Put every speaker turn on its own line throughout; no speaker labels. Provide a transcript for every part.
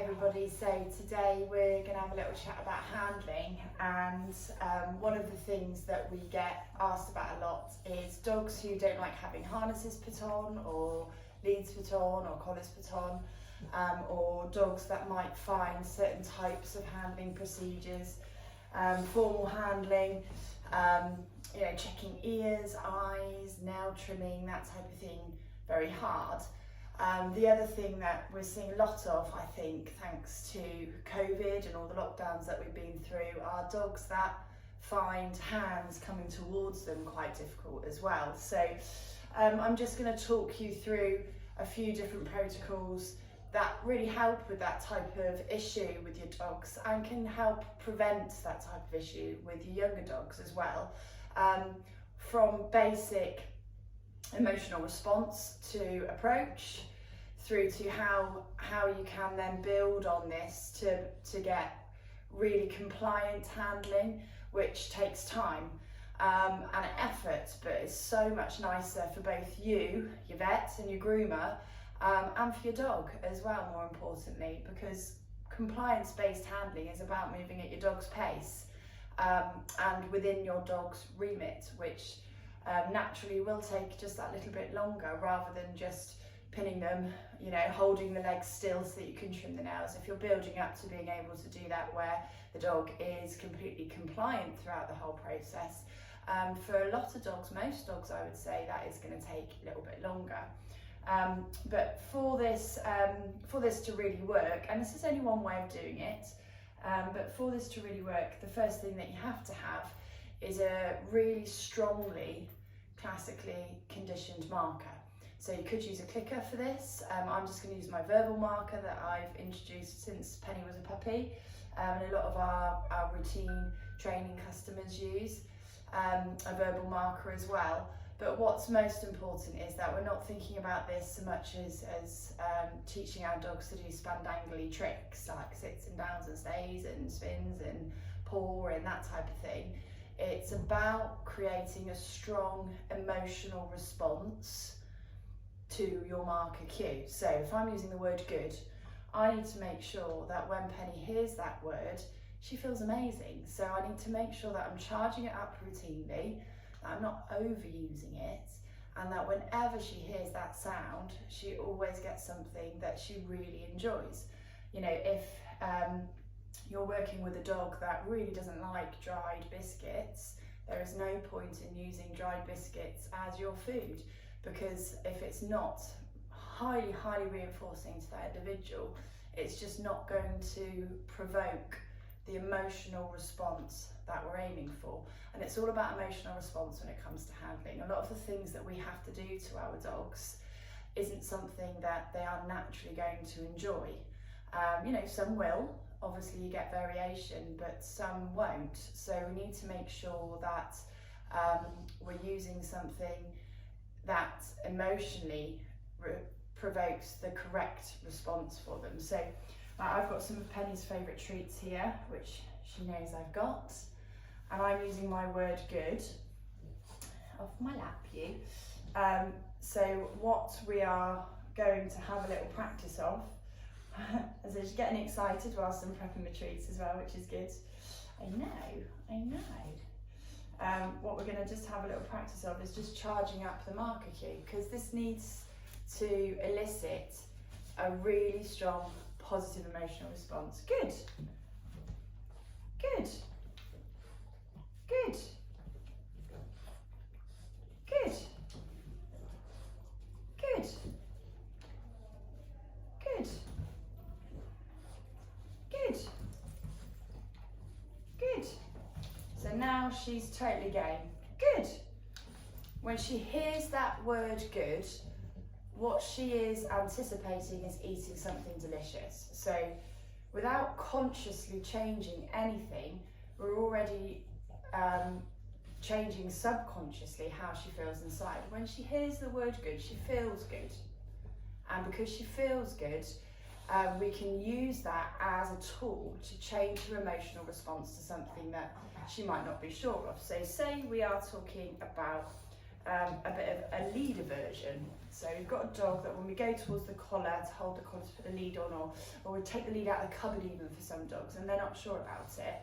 everybody, so today we're going to have a little chat about handling, and one of the things that we get asked about a lot is dogs who don't like having harnesses put on or leads put on or collars put on, or dogs that might find certain types of handling procedures, formal handling, checking ears, eyes, nail trimming, that type of thing, very hard. The other thing that we're seeing a lot of, I think, thanks to COVID and all the lockdowns that we've been through, are dogs that find hands coming towards them quite difficult as well. So I'm just going to talk you through a few different protocols that really help with that type of issue with your dogs and can help prevent that type of issue with your younger dogs as well. From basic emotional response to approach, through to how you can then build on this to get really compliant handling, which takes time and effort, but it's so much nicer for both you, your vet and your groomer, and for your dog as well, more importantly, because compliance-based handling is about moving at your dog's pace and within your dog's remit, which naturally will take just that little bit longer rather than just pinning them, holding the legs still so that you can trim the nails. If you're building up to being able to do that where the dog is completely compliant throughout the whole process, for a lot of dogs, most dogs I would say, that is going to take a little bit longer. But for this to really work, and this is only one way of doing it, but for this to really work, the first thing that you have to have is a really strongly classically conditioned marker. So you could use a clicker for this. I'm just going to use my verbal marker that I've introduced since Penny was a puppy, and a lot of our routine training customers use a verbal marker as well. But what's most important is that we're not thinking about this so much as teaching our dogs to do spandangly tricks like sits and downs and stays and spins and paw and that type of thing. It's about creating a strong emotional response to your marker cue. So if I'm using the word good, I need to make sure that when Penny hears that word, she feels amazing. So I need to make sure that I'm charging it up routinely, that I'm not overusing it, and that whenever she hears that sound, she always gets something that she really enjoys. If you're working with a dog that really doesn't like dried biscuits, there is no point in using dried biscuits as your food, because if it's not highly reinforcing to that individual, it's just not going to provoke the emotional response that we're aiming for. And it's all about emotional response when it comes to handling. A lot of the things that we have to do to our dogs isn't something that they are naturally going to enjoy. Some will. Obviously you get variation, but some won't. So we need to make sure that we're using something that emotionally provokes the correct response for them. So I've got some of Penny's favourite treats here, which she knows I've got, and I'm using my word good off my lap, you. So what we are going to have a little practice of, as she's getting excited whilst I'm prepping the treats as well, which is good. I know. What we're going to just have a little practice of is just charging up the marker cue, because this needs to elicit a really strong positive emotional response. Good. Good. Good. Good. Good. Good. Good. Good. So now she's totally game. Good. When she hears that word good, what she is anticipating is eating something delicious. So without consciously changing anything, we're already changing subconsciously how she feels inside. When she hears the word good, she feels good. And because she feels good, we can use that as a tool to change her emotional response to something that she might not be sure of. So say we are talking about a bit of a lead aversion. So we've got a dog that when we go towards the collar to hold the collar to put the lead on, or we take the lead out of the cupboard even for some dogs, and they're not sure about it,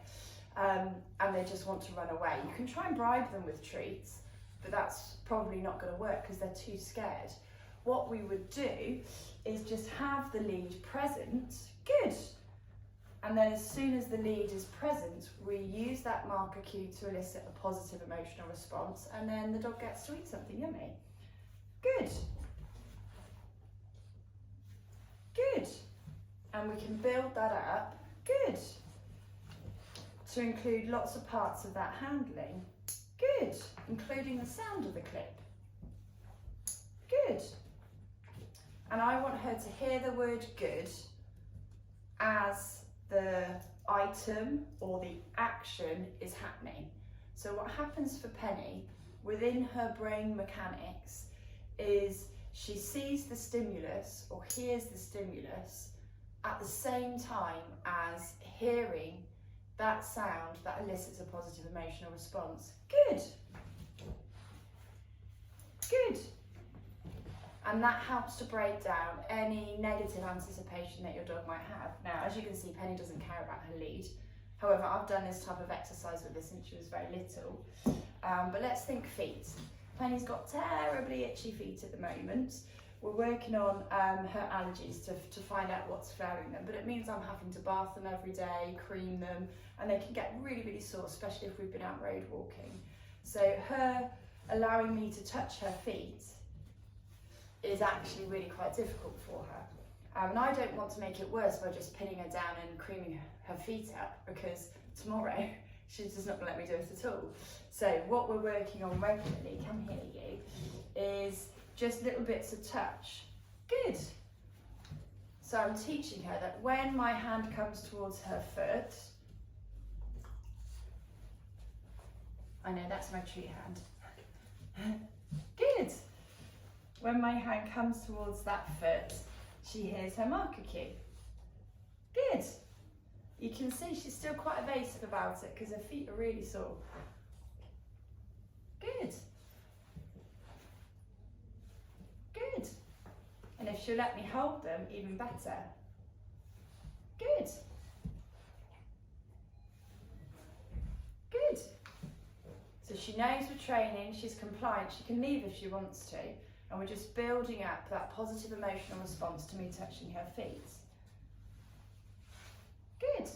and they just want to run away. You can try and bribe them with treats, but that's probably not going to work because they're too scared. What we would do is just have the lead present, good, and then as soon as the lead is present, we use that marker cue to elicit a positive emotional response, and then the dog gets to eat something yummy. Good. Good. And we can build that up, good, to include lots of parts of that handling. Good, including the sound of the clip. Good. And I want her to hear the word good as the item or the action is happening. So what happens for Penny within her brain mechanics is she sees the stimulus or hears the stimulus at the same time as hearing that sound that elicits a positive emotional response. Good. Good. And that helps to break down any negative anticipation that your dog might have. Now, as you can see, Penny doesn't care about her lead. However, I've done this type of exercise with her since she was very little. But let's think feet. Penny's got terribly itchy feet at the moment. We're working on her allergies to find out what's flaring them, but it means I'm having to bath them every day, cream them, and they can get really, really sore, especially if we've been out road walking. So her allowing me to touch her feet is actually really quite difficult for her. And I don't want to make it worse by just pinning her down and creaming her feet up, because tomorrow she's just not going to let me do it at all. So what we're working on regularly, come here you, is just little bits of touch. Good. So I'm teaching her that when my hand comes towards her foot, I know that's my treat hand. Good. When my hand comes towards that foot, she hears her marker cue. Good. You can see she's still quite evasive about it because her feet are really sore. Good. Good. And if she'll let me hold them, even better. Good. Good. So she knows we're training, she's compliant, she can leave if she wants to, and we're just building up that positive emotional response to me touching her feet. Good.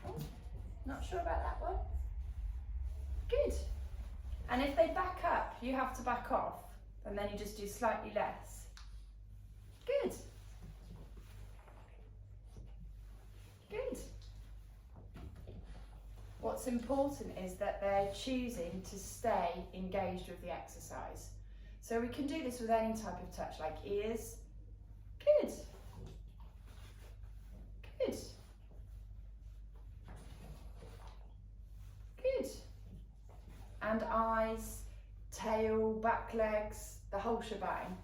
Oh, not sure about that one. Good. And if they back up, you have to back off, and then you just do slightly less. Good. Good. What's important is that they're choosing to stay engaged with the exercise. So we can do this with any type of touch, like ears. Good. Good. Good. And eyes, tail, back legs, the whole shebang.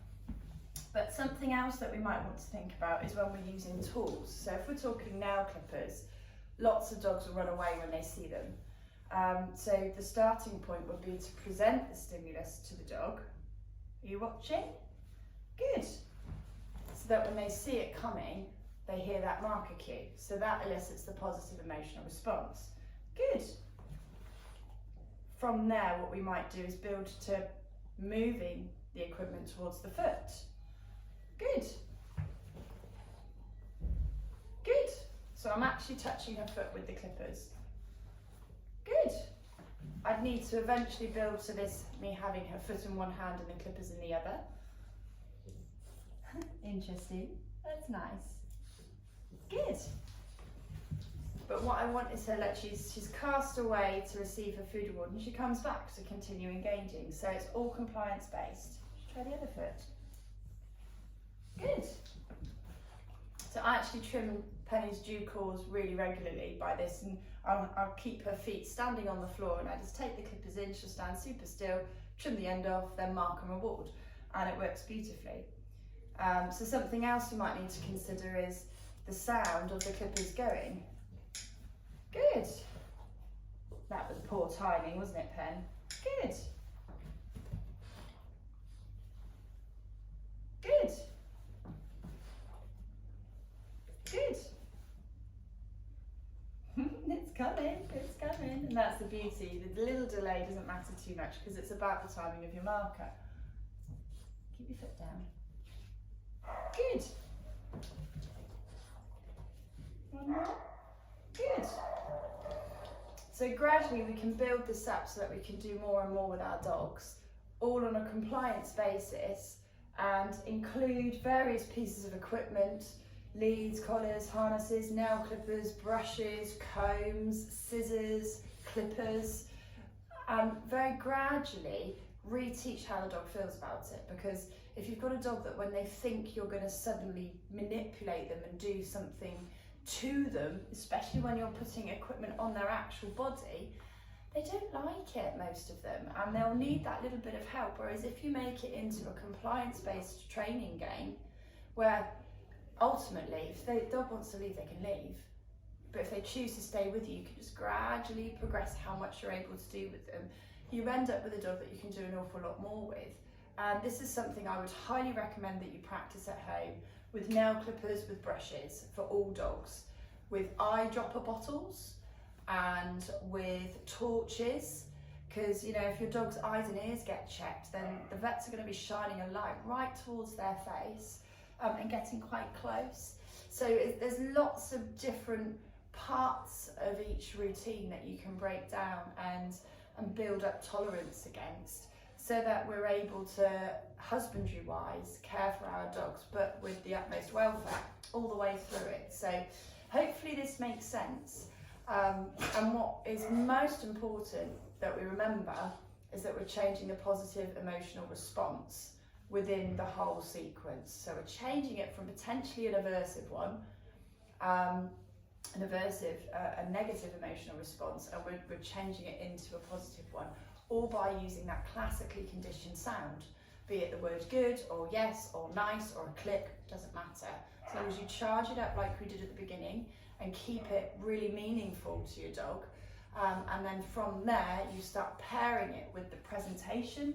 But something else that we might want to think about is when we're using tools. So if we're talking nail clippers, lots of dogs will run away when they see them. So the starting point would be to present the stimulus to the dog. Are you watching? Good. So that when they see it coming, they hear that marker cue. So that elicits the positive emotional response. Good. From there, what we might do is build to moving the equipment towards the foot. Good. Good. So I'm actually touching her foot with the clippers. Good. I'd need to eventually build to this, me having her foot in one hand and the clippers in the other. Interesting. That's nice. Good. But what I want is her, like, she's cast away to receive her food reward, and she comes back to continue engaging. So it's all compliance based. Try the other foot. Good. So I actually trim Penny's dew claws really regularly by this, and I'll keep her feet standing on the floor, and I just take the clippers in, she'll stand super still, trim the end off, then mark and reward, and it works beautifully. So something else you might need to consider is the sound of the clippers going. Good. That was poor timing, wasn't it, Pen? Good. Good. Good. It's coming, it's coming. And that's the beauty. The little delay doesn't matter too much because it's about the timing of your marker. Keep your foot down. Good. One more. Good. So gradually we can build this up so that we can do more and more with our dogs, all on a compliance basis, and include various pieces of equipment, leads, collars, harnesses, nail clippers, brushes, combs, scissors, clippers, and very gradually reteach how the dog feels about it. Because if you've got a dog that when they think you're going to suddenly manipulate them and do something to them, especially when you're putting equipment on their actual body, they don't like it, most of them, and they'll need that little bit of help. Whereas if you make it into a compliance-based training game, where ultimately, if the dog wants to leave, they can leave. But if they choose to stay with you, you can just gradually progress how much you're able to do with them. You end up with a dog that you can do an awful lot more with. And this is something I would highly recommend that you practice at home with nail clippers, with brushes for all dogs, with eyedropper bottles, and with torches. Because, you know, if your dog's eyes and ears get checked, then the vets are going to be shining a light right towards their face and getting quite close. So there's lots of different parts of each routine that you can break down and build up tolerance against, so that we're able to, husbandry wise, care for our dogs, but with the utmost welfare all the way through it. So hopefully this makes sense. And what is most important that we remember is that we're changing the positive emotional response within the whole sequence. So we're changing it from potentially an aversive one, a negative emotional response, and we're changing it into a positive one, all by using that classically conditioned sound, be it the word good or yes or nice or a click, doesn't matter. So as you charge it up like we did at the beginning and keep it really meaningful to your dog, and then from there you start pairing it with the presentation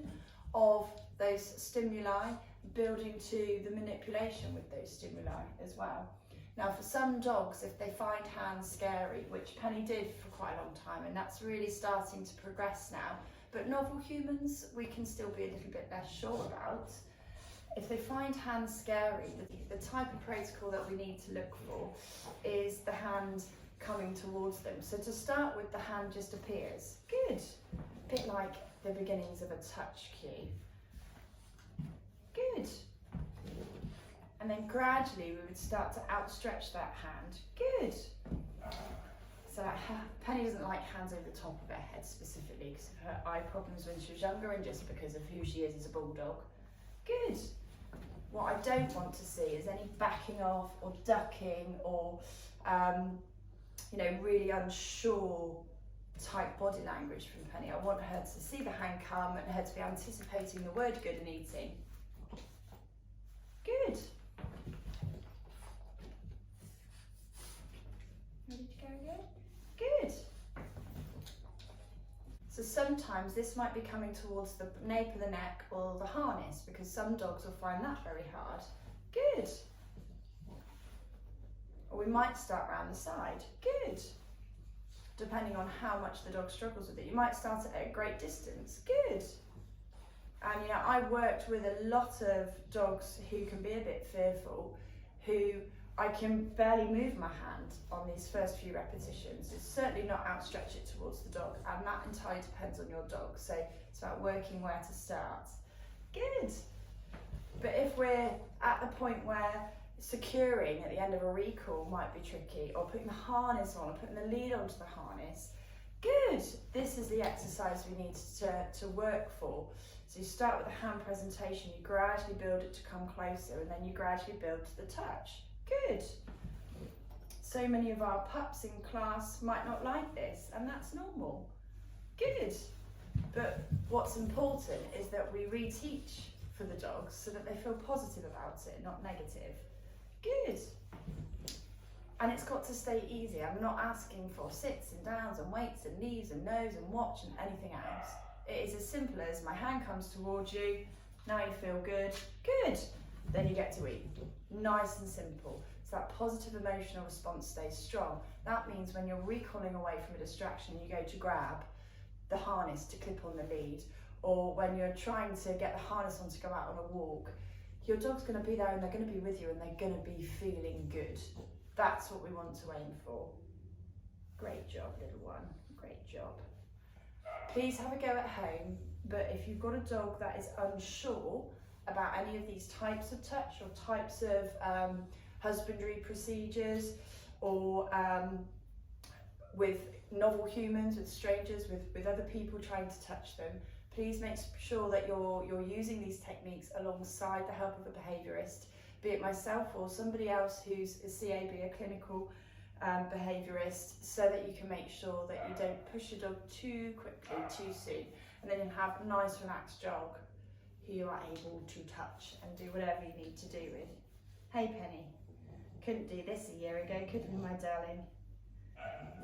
of those stimuli, building to the manipulation with those stimuli as well. Now for some dogs, if they find hands scary, which Penny did for quite a long time, and that's really starting to progress now, but novel humans we can still be a little bit less sure about. If they find hands scary, the type of protocol that we need to look for is the hand coming towards them. So to start with, the hand just appears. Good. A bit like the beginnings of a touch cue. Good. And then gradually we would start to outstretch that hand. Good. So Penny doesn't like hands over the top of her head specifically because of her eye problems when she was younger and just because of who she is as a bulldog. Good. What I don't want to see is any backing off or ducking or, you know, really unsure type body language from Penny. I want her to see the hand come and her to be anticipating the word good and eating. Good. Ready to go again? Good. So sometimes this might be coming towards the nape of the neck or the harness, because some dogs will find that very hard. Good. Or we might start around the side. Good. Depending on how much the dog struggles with it. You might start it at a great distance. Good. And you know, I worked with a lot of dogs who can be a bit fearful, who I can barely move my hand on these first few repetitions. It's certainly not outstretch it towards the dog, and that entirely depends on your dog. So it's about working where to start. Good. But if we're at the point where securing at the end of a recall might be tricky, or putting the harness on, or putting the lead onto the harness, good. This is the exercise we need to work for. So you start with the hand presentation, you gradually build it to come closer, and then you gradually build to the touch. Good. So many of our pups in class might not like this, and that's normal. Good. But what's important is that we reteach for the dogs so that they feel positive about it, not negative. Good. And it's got to stay easy. I'm not asking for sits and downs and waits and leaves and no's and watch and anything else. It is as simple as my hand comes towards you, now you feel good, good, then you get to eat. Nice and simple. So that positive emotional response stays strong. That means when you're recalling away from a distraction, you go to grab the harness to clip on the lead, or when you're trying to get the harness on to go out on a walk, your dog's going to be there and they're going to be with you and they're going to be feeling good. That's what we want to aim for. Great job, little one. Great job. Please have a go at home, but if you've got a dog that is unsure about any of these types of touch or types of husbandry procedures, or with novel humans, with strangers, with other people trying to touch them, please make sure that you're using these techniques alongside the help of a behaviourist, be it myself or somebody else who's a CAB, a clinical behaviourist, so that you can make sure that you don't push your dog too quickly, too soon, and then you have a nice relaxed dog who you are able to touch and do whatever you need to do with. Hey Penny, couldn't do this a year ago, could we, my darling?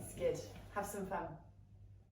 It's good. Have some fun.